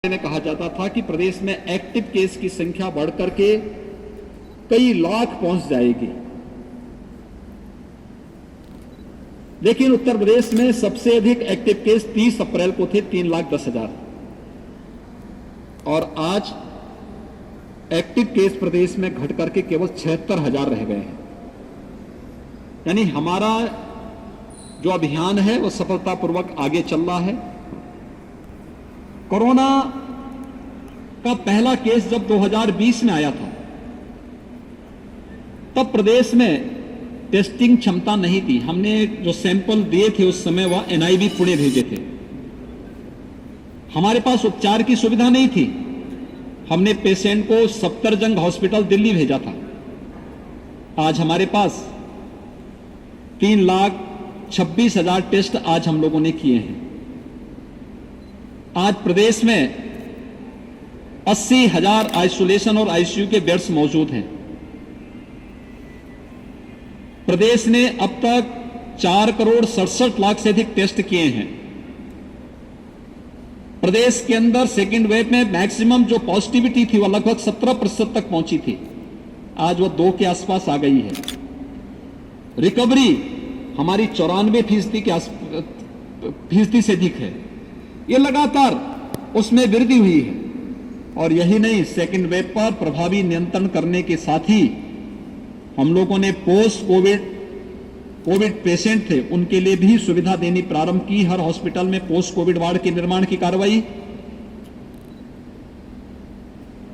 में कहा जाता था कि प्रदेश में एक्टिव केस की संख्या बढ़कर के कई लाख पहुंच जाएगी, लेकिन उत्तर प्रदेश में सबसे अधिक एक्टिव केस 30 अप्रैल को थे 3,10,000 और आज एक्टिव केस प्रदेश में घट करके केवल 76,000 रह गए हैं। यानी हमारा जो अभियान है वो सफलतापूर्वक आगे चल रहा है। कोरोना का पहला केस जब 2020 में आया था तब प्रदेश में टेस्टिंग क्षमता नहीं थी। हमने जो सैंपल दिए थे उस समय वह एनआईवी पुणे भेजे थे। हमारे पास उपचार की सुविधा नहीं थी। हमने पेशेंट को सफदरजंग हॉस्पिटल दिल्ली भेजा था। आज हमारे पास 3,26,000 टेस्ट आज हम लोगों ने किए हैं। आज प्रदेश में 80,000 आइसोलेशन और आईसीयू के बेड्स मौजूद हैं। प्रदेश ने अब तक 4,67,00,000 से अधिक टेस्ट किए हैं। प्रदेश के अंदर सेकेंड वेव में मैक्सिमम जो पॉजिटिविटी थी वह लगभग 17% तक पहुंची थी, आज वह 2 के आसपास आ गई है। रिकवरी हमारी 94% से अधिक है। ये लगातार उसमें वृद्धि हुई है। और यही नहीं, सेकेंड वेव पर प्रभावी नियंत्रण करने के साथ ही हम लोगों ने पोस्ट कोविड पेशेंट थे उनके लिए भी सुविधा देनी प्रारंभ की। हर हॉस्पिटल में पोस्ट कोविड वार्ड के निर्माण की कार्रवाई,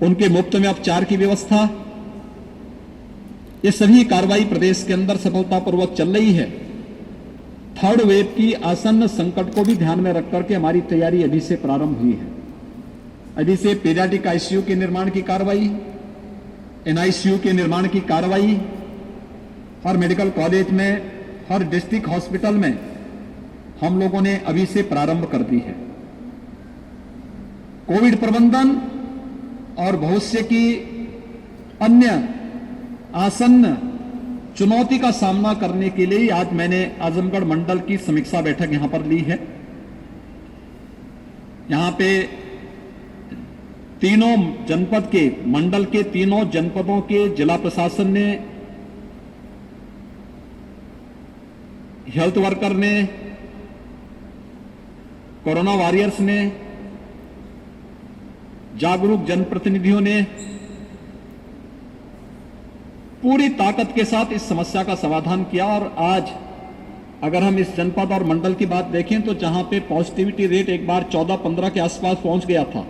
उनके मुफ्त में उपचार की व्यवस्था, ये सभी कार्रवाई प्रदेश के अंदर सफलतापूर्वक चल रही है। थर्ड वेव की आसन्न संकट को भी ध्यान में रखकर के हमारी तैयारी अभी से प्रारंभ हुई है। अभी से पीडियाट्रिक आईसीयू के निर्माण की कार्रवाई, एनआईसीयू के निर्माण की कार्रवाई हर मेडिकल कॉलेज में, हर डिस्ट्रिक्ट हॉस्पिटल में हम लोगों ने अभी से प्रारंभ कर दी है। कोविड प्रबंधन और भविष्य की अन्य आसन्न चुनौती का सामना करने के लिए आज मैंने आजमगढ़ मंडल की समीक्षा बैठक यहां पर ली है। यहां पे तीनों जनपद के, मंडल के तीनों जनपदों के जिला प्रशासन ने, हेल्थ वर्कर ने, कोरोना वॉरियर्स ने, जागरूक जनप्रतिनिधियों ने पूरी ताकत के साथ इस समस्या का समाधान किया। और आज अगर हम इस जनपद और मंडल की बात देखें तो जहां पे पॉजिटिविटी रेट एक बार 14-15 के आसपास पहुंच गया था,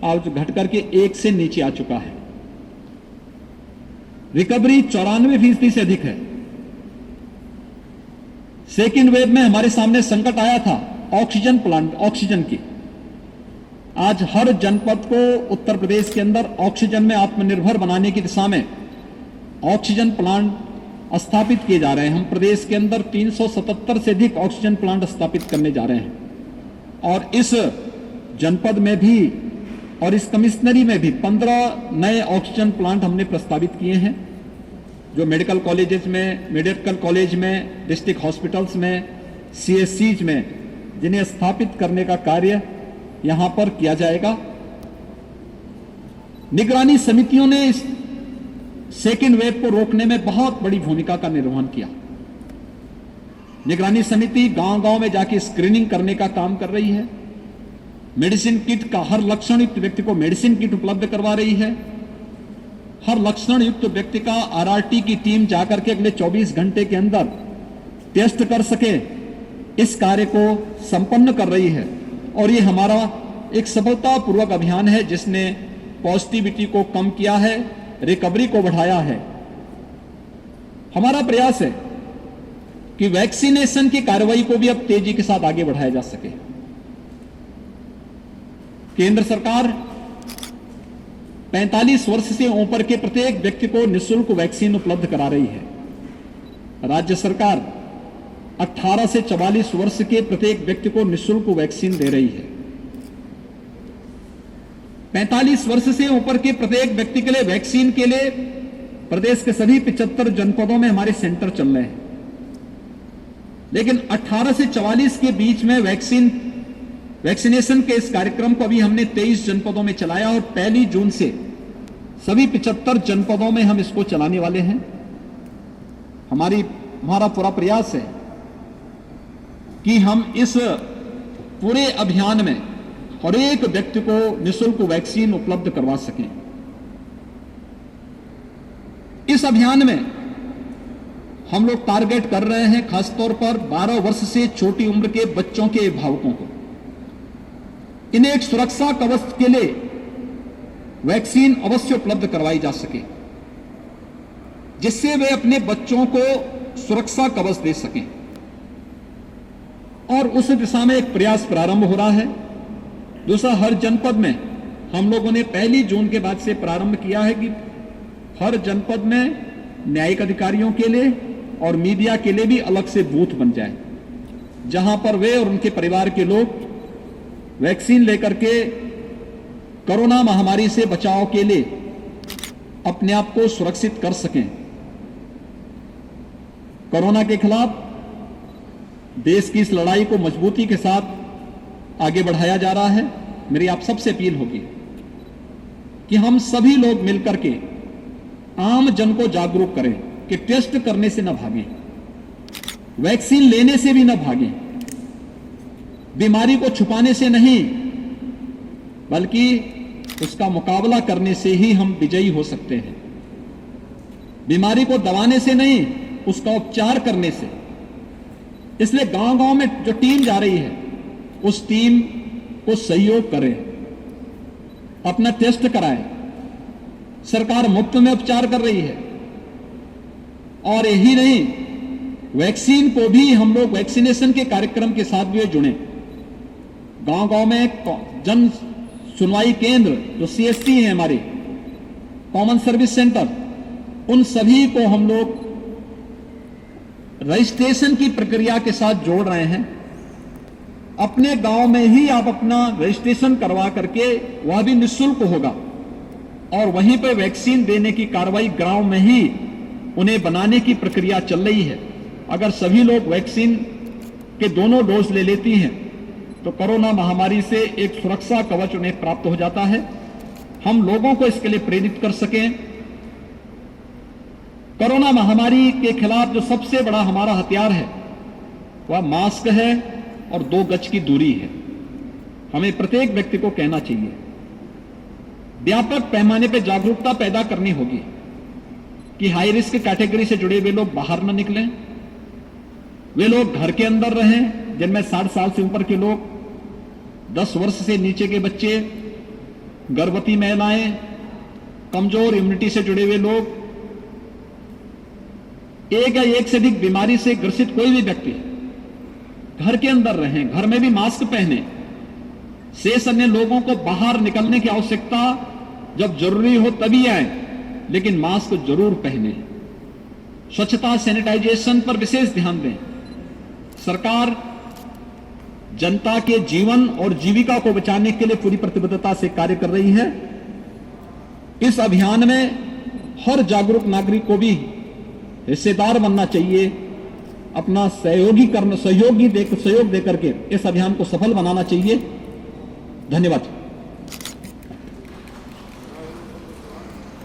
आज घट करके 1 से नीचे आ चुका है। रिकवरी 94% से अधिक है। सेकेंड वेव में हमारे सामने संकट आया था ऑक्सीजन प्लांट, ऑक्सीजन की। आज हर जनपद को उत्तर प्रदेश के अंदर ऑक्सीजन में आत्मनिर्भर बनाने की दिशा में ऑक्सीजन प्लांट स्थापित किए जा रहे हैं। हम प्रदेश के अंदर 377 से अधिक ऑक्सीजन प्लांट स्थापित करने जा रहे हैं। और इस जनपद में भी और इस कमिश्नरी में भी 15 नए ऑक्सीजन प्लांट हमने प्रस्तावित किए हैं, जो मेडिकल कॉलेज में, डिस्ट्रिक्ट हॉस्पिटल्स में, सीएससीज में, जिन्हें स्थापित करने का कार्य यहां पर किया जाएगा। निगरानी समितियों ने इस सेकेंड वेव को रोकने में बहुत बड़ी भूमिका का निर्वहन किया। निगरानी समिति गांव-गांव में जाके स्क्रीनिंग करने का काम कर रही है। मेडिसिन किट का, हर लक्षण युक्त व्यक्ति को मेडिसिन किट उपलब्ध करवा रही है। हर लक्षण युक्त व्यक्ति का आरआरटी की टीम जाकर के अगले 24 घंटे के अंदर टेस्ट कर सके, इस कार्य को संपन्न कर रही है। और ये हमारा एक सफलतापूर्वक अभियान है जिसने पॉजिटिविटी को कम किया है, रिकवरी को बढ़ाया है। हमारा प्रयास है कि वैक्सीनेशन की कार्रवाई को भी अब तेजी के साथ आगे बढ़ाया जा सके। केंद्र सरकार 45 वर्ष से ऊपर के प्रत्येक व्यक्ति को निःशुल्क वैक्सीन उपलब्ध करा रही है। राज्य सरकार 18 से 44 वर्ष के प्रत्येक व्यक्ति को निःशुल्क वैक्सीन दे रही है। 45 वर्ष से ऊपर के प्रत्येक व्यक्ति के लिए वैक्सीन के लिए प्रदेश के सभी 75 जनपदों में हमारे सेंटर चल रहे हैं। लेकिन 18 से 44 के बीच में वैक्सीन वैक्सीनेशन के इस कार्यक्रम को अभी हमने 23 जनपदों में चलाया और 1 जून से सभी 75 जनपदों में हम इसको चलाने वाले हैं। हमारा पूरा प्रयास है कि हम इस पूरे अभियान में हर एक व्यक्ति को निःशुल्क वैक्सीन उपलब्ध करवा सकें। इस अभियान में हम लोग टारगेट कर रहे हैं खासतौर पर 12 वर्ष से छोटी उम्र के बच्चों के अभिभावकों को। इन्हें एक सुरक्षा कवच के लिए वैक्सीन अवश्य उपलब्ध करवाई जा सके, जिससे वे अपने बच्चों को सुरक्षा कवच दे सकें। और उस दिशा में एक प्रयास प्रारंभ हो रहा है। दूसरा, हर जनपद में हम लोगों ने 1 जून के बाद से प्रारंभ किया है कि हर जनपद में न्यायिक अधिकारियों के लिए और मीडिया के लिए भी अलग से बूथ बन जाए, जहां पर वे और उनके परिवार के लोग वैक्सीन लेकर के कोरोना महामारी से बचाव के लिए अपने आप को सुरक्षित कर सकें। कोरोना के खिलाफ देश की इस लड़ाई को मजबूती के साथ आगे बढ़ाया जा रहा है। मेरी आप सबसे अपील होगी कि हम सभी लोग मिलकर के आम जन को जागरूक करें कि टेस्ट करने से न भागें, वैक्सीन लेने से भी न भागें, बीमारी को छुपाने से नहीं बल्कि उसका मुकाबला करने से ही हम विजयी हो सकते हैं। बीमारी को दबाने से नहीं, उसका उपचार करने से। इसलिए गांव-गांव में जो टीम जा रही है उस टीम को सहयोग करें, अपना टेस्ट कराएं। सरकार मुफ्त में उपचार कर रही है और यही नहीं, वैक्सीन को भी हम लोग वैक्सीनेशन के कार्यक्रम के साथ भी जुड़े। गांव-गांव में जन सुनवाई केंद्र जो CSC हैं हमारे, कॉमन सर्विस सेंटर, उन सभी को हम लोग रजिस्ट्रेशन की प्रक्रिया के साथ जोड़ रहे हैं। अपने गांव में ही आप अपना रजिस्ट्रेशन करवा करके, वह भी निःशुल्क होगा और वहीं पर वैक्सीन देने की कार्रवाई गांव में ही उन्हें बनाने की प्रक्रिया चल रही है। अगर सभी लोग वैक्सीन के दोनों डोज ले लेती हैं तो कोरोना महामारी से एक सुरक्षा कवच उन्हें प्राप्त हो जाता है। हम लोगों को इसके लिए प्रेरित कर सकें। कोरोना महामारी के खिलाफ जो सबसे बड़ा हमारा हथियार है वह मास्क है और 2 गज की दूरी है। हमें प्रत्येक व्यक्ति को कहना चाहिए, व्यापक पैमाने पर जागरूकता पैदा करनी होगी कि हाई रिस्क कैटेगरी से जुड़े हुए लोग बाहर न निकलें, वे लोग घर के अंदर रहें, जिनमें 60 साल से ऊपर के लोग, 10 वर्ष से नीचे के बच्चे, गर्भवती महिलाएं, कमजोर इम्यूनिटी से जुड़े हुए लोग, एक या एक से अधिक बीमारी से ग्रसित कोई भी व्यक्ति घर के अंदर रहें, घर में भी मास्क पहने। शेष अन्य लोगों को बाहर निकलने की आवश्यकता जब जरूरी हो तभी आए, लेकिन मास्क जरूर पहने। स्वच्छता सैनिटाइजेशन पर विशेष ध्यान दें। सरकार जनता के जीवन और जीविका को बचाने के लिए पूरी प्रतिबद्धता से कार्य कर रही है। इस अभियान में हर जागरूक नागरिक को भी हिस्सेदार बनना चाहिए, अपना सहयोग देकर के इस अभियान को सफल बनाना चाहिए। धन्यवाद।